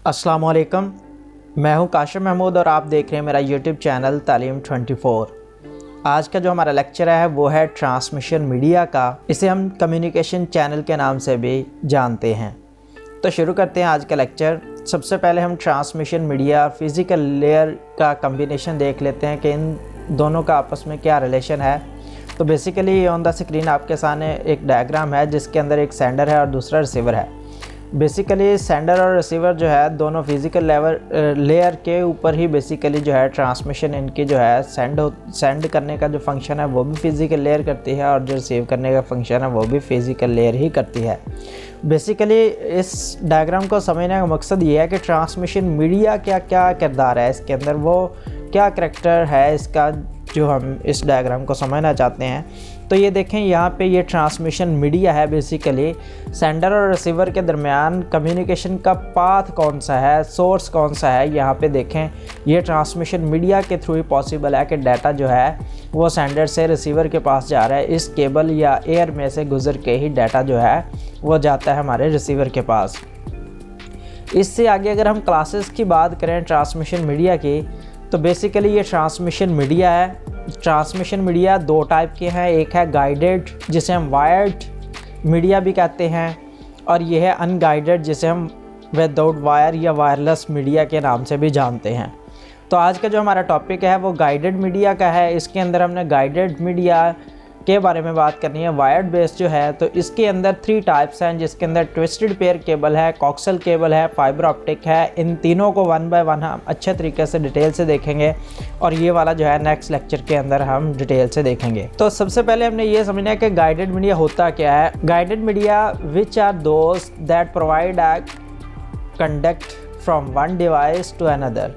अस्सलाम वालेकुम, मैं हूं काशिफ महमूद और आप देख रहे हैं मेरा यूट्यूब चैनल तालीम 24। आज का जो हमारा लेक्चर है वो है ट्रांसमिशन मीडिया का। इसे हम कम्युनिकेशन चैनल के नाम से भी जानते हैं। तो शुरू करते हैं आज का लेक्चर। सबसे पहले हम ट्रांसमिशन मीडिया और फिज़िकल लेयर का कम्बिनेशन देख लेते हैं कि इन दोनों का आपस में क्या रिलेशन है। तो बेसिकली ऑन द स्क्रीन आपके सामने एक डायग्राम है जिसके अंदर एक सेंडर है और दूसरा रिसीवर है। बेसिकली सेंडर और रिसीवर जो है दोनों फिज़िकल लेयर के ऊपर ही बेसिकली जो है ट्रांसमिशन इनकी जो है सेंड करने का जो फंक्शन है वो भी फिज़िकल लेयर करती है और जो रिसीव करने का फंक्शन है वो भी फिज़िकल लेयर ही करती है। बेसिकली इस डायग्राम को समझने का मकसद ये है कि ट्रांसमिशन मीडिया क्या क्या किरदार है इसके अंदर, वो क्या करैक्टर है इसका, जो हम इस डायग्राम को समझना चाहते हैं। तो ये देखें, यहाँ पे ये ट्रांसमिशन मीडिया है। बेसिकली सेंडर और रिसीवर के दरमियान कम्युनिकेशन का पाथ कौन सा है, सोर्स कौन सा है, यहाँ पे देखें ये ट्रांसमिशन मीडिया के थ्रू ही पॉसिबल है कि डाटा जो है वो सेंडर से रिसीवर के पास जा रहा है। इस केबल या एयर में से गुजर के ही डाटा जो है वो जाता है हमारे रिसीवर के पास। इससे आगे अगर हम क्लासेस की बात करें ट्रांसमिशन मीडिया की, तो बेसिकली ये ट्रांसमिशन मीडिया है। ट्रांसमिशन मीडिया दो टाइप के हैं, एक है गाइडेड जिसे हम वायर्ड मीडिया भी कहते हैं, और ये है अनगाइडेड जिसे हम विदाउट वायर या वायरलेस मीडिया के नाम से भी जानते हैं। तो आज का जो हमारा टॉपिक है वो गाइडेड मीडिया का है। इसके अंदर हमने गाइडेड मीडिया के बारे में बात करनी है। वायर्ड बेस जो है तो इसके अंदर 3 टाइप्स हैं, जिसके अंदर ट्विस्टेड पेयर केबल है, कॉक्सल केबल है, फाइबर ऑप्टिक है। इन तीनों को 1 बाय 1 हम अच्छे तरीके से डिटेल से देखेंगे और ये वाला जो है नेक्स्ट लेक्चर के अंदर हम डिटेल से देखेंगे। तो सबसे पहले हमने ये समझना है कि गाइडेड मीडिया होता क्या है। Guided media which are those that provide a conduct from one device to another,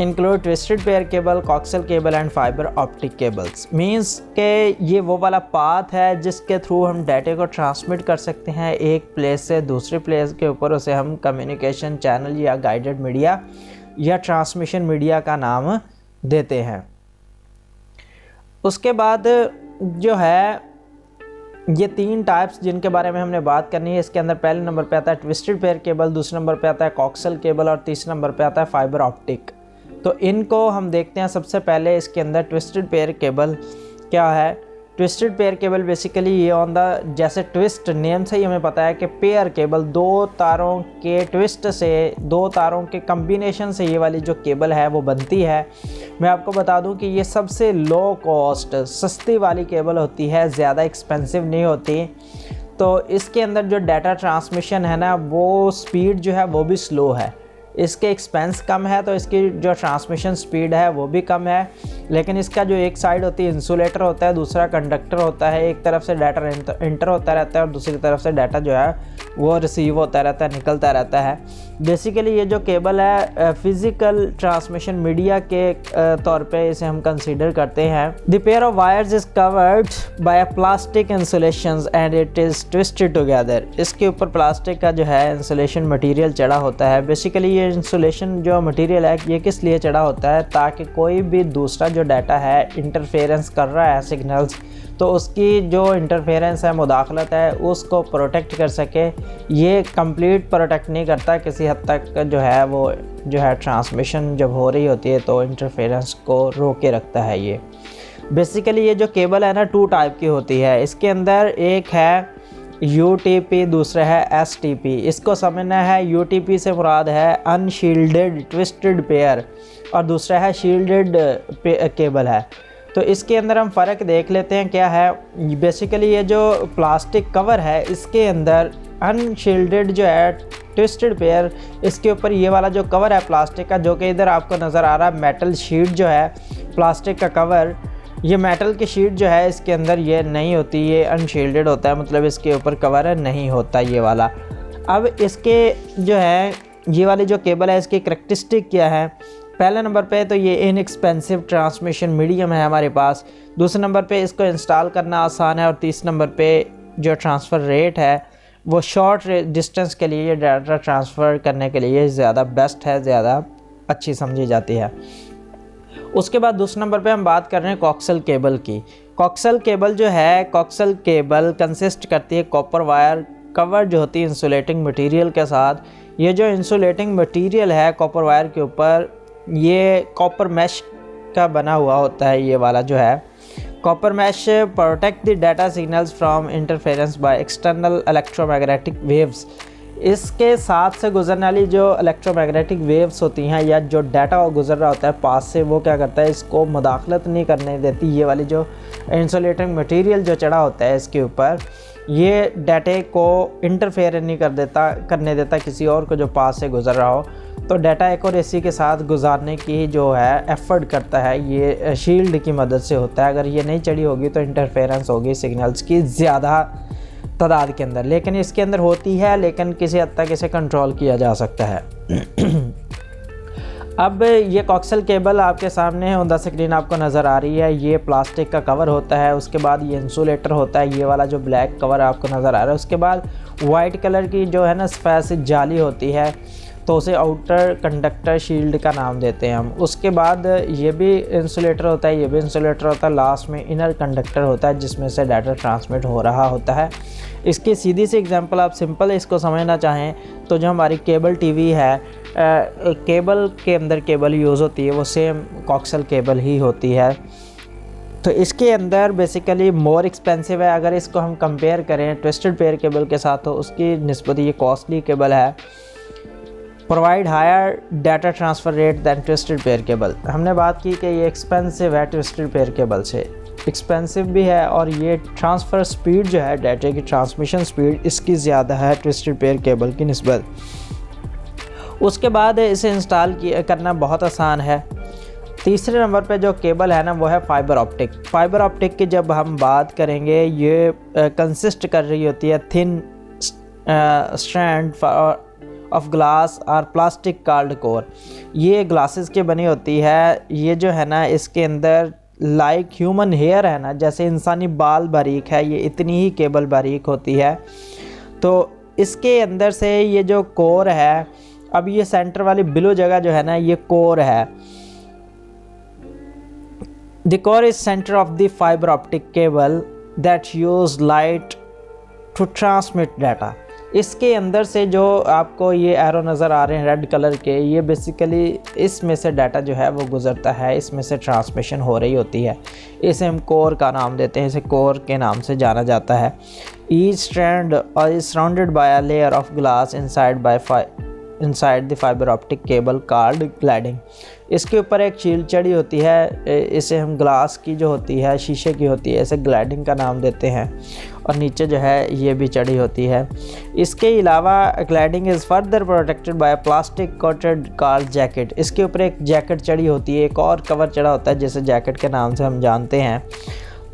include twisted pair cable, coaxial cable and fibre optic cables. Means के ये वो वाला पाथ है जिसके थ्रू हम डाटे को ट्रांसमिट कर सकते हैं एक प्लेस से दूसरे प्लेस के ऊपर। उसे हम कम्युनिकेशन चैनल या गाइडेड मीडिया या ट्रांसमिशन मीडिया का नाम देते हैं। उसके बाद जो है ये 3 टाइप्स जिनके बारे में हमने बात करनी है। इसके अंदर पहले नंबर पे आता है ट्विस्टेड पेयर केबल, दूसरे नंबर पे आता है कॉक्सल केबल और तीसरे नंबर पे आता है फाइबर ऑप्टिक। तो इनको हम देखते हैं। सबसे पहले इसके अंदर ट्विस्टेड पेयर केबल क्या है। ट्विस्टेड पेयर केबल बेसिकली ये ऑन द, जैसे ट्विस्ट नेम से ही हमें पता है कि पेयर केबल 2 तारों के ट्विस्ट से, 2 तारों के कम्बिनेशन से ये वाली जो केबल है वो बनती है। मैं आपको बता दूं कि ये सबसे लो कॉस्ट सस्ती वाली केबल होती है, ज़्यादा एक्सपेंसिव नहीं होती। तो इसके अंदर जो डाटा ट्रांसमिशन है ना वो स्पीड जो है वो भी स्लो है। इसके एक्सपेंस कम है तो इसकी जो ट्रांसमिशन स्पीड है वो भी कम है। लेकिन इसका जो एक साइड होती है इंसुलेटर होता है, दूसरा कंडक्टर होता है। एक तरफ से डाटा इंटर होता रहता है और दूसरी तरफ से डाटा जो है वो रिसीव होता रहता है, निकलता रहता है। बेसिकली ये जो केबल है फिज़िकल ट्रांसमिशन मीडिया के तौर पे इसे हम कंसीडर करते हैं। The pair of wires is covered by a plastic insulation and it is twisted together. इसके ऊपर प्लास्टिक का जो है इंसुलेशन मटेरियल चढ़ा होता है। बेसिकली ये इंसुलेशन जो मटेरियल है ये किस लिए चढ़ा होता है, ताकि कोई भी दूसरा जो डाटा है इंटरफेरेंस कर रहा है सिग्नल्स, तो उसकी जो इंटरफेरेंस है, मुदाखलत है, उसको प्रोटेक्ट कर सके। ये कंप्लीट प्रोटेक्ट नहीं करता, किसी हद तक जो है वो जो है ट्रांसमिशन जब हो रही होती है तो इंटरफेरेंस को रोक के रखता है। ये बेसिकली ये जो केबल है ना 2 टाइप की होती है। इसके अंदर एक है UTP, दूसरा है STP। इसको समझना है, UTP से मुराद है अनशील्डेड ट्विस्टेड पेयर और दूसरा है शील्डेड केबल है। तो इसके अंदर हम फ़र्क देख लेते हैं क्या है। बेसिकली ये जो प्लास्टिक कवर है इसके अंदर अनशील्डेड जो है ट्विस्टेड पेयर, इसके ऊपर ये वाला जो कवर है प्लास्टिक का, जो कि इधर आपको नज़र आ रहा है मेटल शीट जो है प्लास्टिक का कवर, ये मेटल की शीट जो है इसके अंदर ये नहीं होती, ये अनशील्डेड होता है, मतलब इसके ऊपर कवर नहीं होता ये वाला। अब इसके जो है ये वाली जो केबल है इसकी करैक्टरिस्टिक क्या है। पहले नंबर पे तो ये इनएक्सपेंसिव ट्रांसमिशन मीडियम है हमारे पास। दूसरे नंबर पे इसको इंस्टॉल करना आसान है और तीसरे नंबर पे जो ट्रांसफ़र रेट है वो शॉर्ट डिस्टेंस के लिए डाटा ट्रांसफ़र करने के लिए ज़्यादा बेस्ट है, ज़्यादा अच्छी समझी जाती है। उसके बाद दूसरे नंबर पे हम बात कर रहे हैं कॉक्सल केबल की। कॉक्सल केबल जो है, कॉक्सल केबल कंसिस्ट करती है कॉपर वायर कवर जो होती है इंसुलेटिंग मटेरियल के साथ। ये जो इंसुलेटिंग मटेरियल है कॉपर वायर के ऊपर, ये कॉपर मैश का बना हुआ होता है। ये वाला जो है copper mesh protect the data signals from interference by external electromagnetic waves. इसके साथ से गुजरने वाली जो इलेक्ट्रोमैग्नेटिक वेव्स होती हैं या जो डाटा गुजर रहा होता है पास से, वो क्या करता है, इसको मुदाखलत नहीं करने देती। ये वाली जो इंसुलेटिंग मटेरियल जो चढ़ा होता है इसके ऊपर, ये डाटे को इंटरफेयर नहीं करने देता किसी और को जो पास से गुजर रहा हो। तो डाटा एक्यूरेसी के साथ गुजारने की जो है एफर्ट करता है, ये शील्ड की मदद से होता है। अगर ये नहीं चढ़ी होगी तो इंटरफेरेंस होगी सिग्नल्स की ज़्यादा तादाद के अंदर, लेकिन इसके अंदर होती है, लेकिन किसी हद तक इसे कंट्रोल किया जा सकता है। अब ये कोक्सल केबल आपके सामने ऑन द स्क्रीन आपको नज़र आ रही है। ये प्लास्टिक का कवर होता है, उसके बाद ये इंसुलेटर होता है, ये वाला जो ब्लैक कवर आपको नज़र आ रहा है। उसके बाद वाइट कलर की जो है ना स्पेसिफिक जाली होती है, तो उसे आउटर कंडक्टर शील्ड का नाम देते हैं हम। उसके बाद ये भी इंसुलेटर होता है, ये भी इंसुलेटर होता है। लास्ट में इनर कंडक्टर होता है जिसमें से डाटा ट्रांसमिट हो रहा होता है। इसकी सीधी सी एग्जांपल आप सिंपल इसको समझना चाहें तो जो हमारी केबल टीवी है, केबल के अंदर केबल यूज़ होती है वो सेम कोक्सल केबल ही होती है। तो इसके अंदर बेसिकली मोर एक्सपेंसिव है। अगर इसको हम कंपेयर करें ट्विस्टेड पेयर केबल के साथ तो उसकी निस्बत ये कॉस्टली केबल है। Provide higher data transfer rate than twisted pair cable. हमने बात की कि ये एक्सपेंसिव है ट्विस्टेड पेयर केबल से, एक्सपेंसिव भी है, और ये ट्रांसफ़र स्पीड जो है डाटे की ट्रांसमिशन स्पीड इसकी ज़्यादा है ट्विस्टेड पेयर केबल की निस्बत। उसके बाद इसे इंस्टॉल करना बहुत आसान है। तीसरे नंबर पे जो केबल है ना वो है फाइबर ऑप्टिक। फाइबर ऑप्टिक की जब हम बात करेंगे, ये कंसिस्ट कर रही होती है थिन स्ट्रैंड ऑफ ग्लास और प्लास्टिक कॉल्ड कोर। ये ग्लासेस की बनी होती है। ये जो है ना इसके अंदर लाइक ह्यूमन हेयर है ना, जैसे इंसानी बाल बारीक है, ये इतनी ही केबल बारीक होती है। तो इसके अंदर से ये जो कोर है, अब ये सेंटर वाली ब्लू जगह जो है ना ये कोर है। The core is centre of the fibre optic cable that use light to transmit data. इसके अंदर से जो आपको ये एरो नज़र आ रहे हैं रेड कलर के, ये बेसिकली इसमें से डाटा जो है वो गुज़रता है, इसमें से ट्रांसमिशन हो रही होती है। इसे हम कोर का नाम देते हैं, इसे कोर के नाम से जाना जाता है। Each strand is surrounded by a layer of glass inside the fibre optic cable called cladding. इसके ऊपर एक शील्ड चढ़ी होती है, इसे हम ग्लास की जो होती है, शीशे की होती है, इसे ग्लैडिंग का नाम देते हैं। और नीचे जो है ये भी चढ़ी होती है। इसके अलावा cladding is further protected by plastic coated called jacket. इसके ऊपर एक जैकेट चढ़ी होती है, एक और कवर चढ़ा होता है जिसे जैकेट के नाम से हम जानते हैं।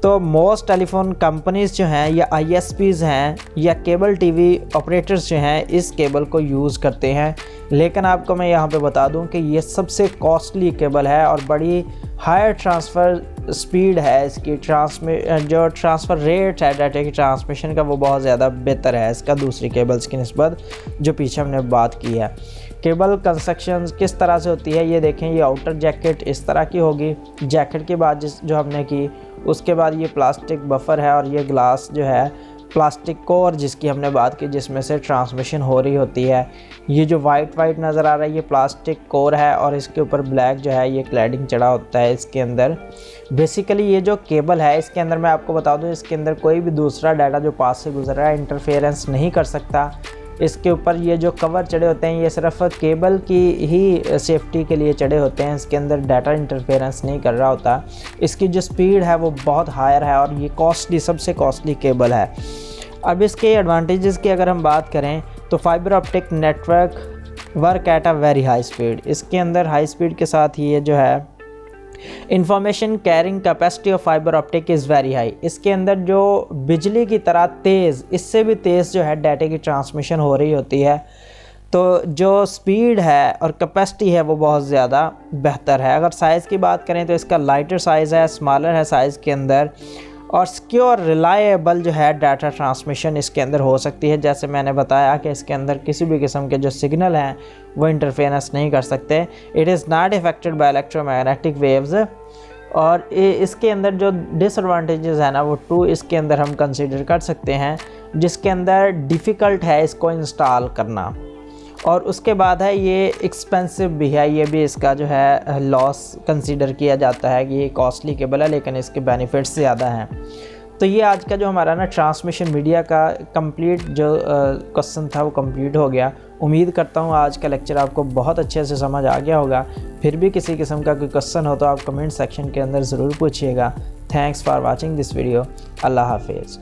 तो मोस्ट टेलीफोन कंपनीज़ जो हैं या ISPs हैं या केबल टीवी ऑपरेटर्स जो हैं इस केबल को यूज़ करते हैं। लेकिन आपको मैं यहाँ पे बता दूँ कि ये सबसे कॉस्टली केबल है और बड़ी हायर ट्रांसफ़र स्पीड है इसकी। जो ट्रांसफ़र रेट है डाटा की ट्रांसमिशन का वो बहुत ज़्यादा बेहतर है इसका दूसरी केबल्स की निस्बत जो पीछे हमने बात की है। केबल कंस्ट्रक्शन किस तरह से होती है ये देखें। ये आउटर जैकेट इस तरह की होगी, जैकेट की बात जो हमने की। उसके बाद ये प्लास्टिक बफर है और ये ग्लास जो है प्लास्टिक कोर जिसकी हमने बात की जिसमें से ट्रांसमिशन हो रही होती है। ये जो वाइट नज़र आ रहा है ये प्लास्टिक कोर है और इसके ऊपर ब्लैक जो है ये क्लैडिंग चढ़ा होता है इसके अंदर। बेसिकली ये जो केबल है इसके अंदर मैं आपको बता दूं इसके अंदर कोई भी दूसरा डाटा जो पास से गुजर रहा है इंटरफेरेंस नहीं कर सकता। इसके ऊपर ये जो कवर चढ़े होते हैं ये सिर्फ केबल की ही सेफ्टी के लिए चढ़े होते हैं, इसके अंदर डाटा इंटरफेरेंस नहीं कर रहा होता। इसकी जो स्पीड है वो बहुत हायर है और ये कॉस्टली सबसे कॉस्टली केबल है। अब इसके एडवांटेजेस की अगर हम बात करें तो fibre optic network work at a very high speed. इसके अंदर हाई स्पीड के साथ ये जो है information carrying capacity of fibre optic is very high. इसके अंदर जो बिजली की तरह तेज़, इससे भी तेज़ जो है डाटे की ट्रांसमिशन हो रही होती है। तो जो स्पीड है और कैपेसिटी है वो बहुत ज़्यादा बेहतर है। अगर साइज़ की बात करें तो इसका लाइटर साइज़ है, स्मॉलर है साइज़ के अंदर, और सिक्योर रिलायबल जो है डाटा ट्रांसमिशन इसके अंदर हो सकती है। जैसे मैंने बताया कि इसके अंदर किसी भी किस्म के जो सिग्नल हैं वो इंटरफेरेंस नहीं कर सकते। It is not affected by electromagnetic waves. और इसके अंदर जो डिसएडवांटेजेस है ना वो 2 इसके अंदर हम कंसीडर कर सकते हैं। जिसके अंदर डिफ़िकल्ट है इसको इंस्टॉल करना। और उसके बाद है ये एक्सपेंसिव भी है, ये भी इसका जो है लॉस कंसीडर किया जाता है कि ये कॉस्टली केबल है लेकिन इसके बेनिफिट्स ज़्यादा हैं। तो ये आज का जो हमारा ना ट्रांसमिशन मीडिया का कंप्लीट जो क्वेश्चन था वो कंप्लीट हो गया। उम्मीद करता हूँ आज का लेक्चर आपको बहुत अच्छे से समझ आ गया होगा। फिर भी किसी किस्म का कोई क्वेश्चन हो तो आप कमेंट सेक्शन के अंदर ज़रूर पूछिएगा। Thanks for watching this video. अल्लाह हाफिज़।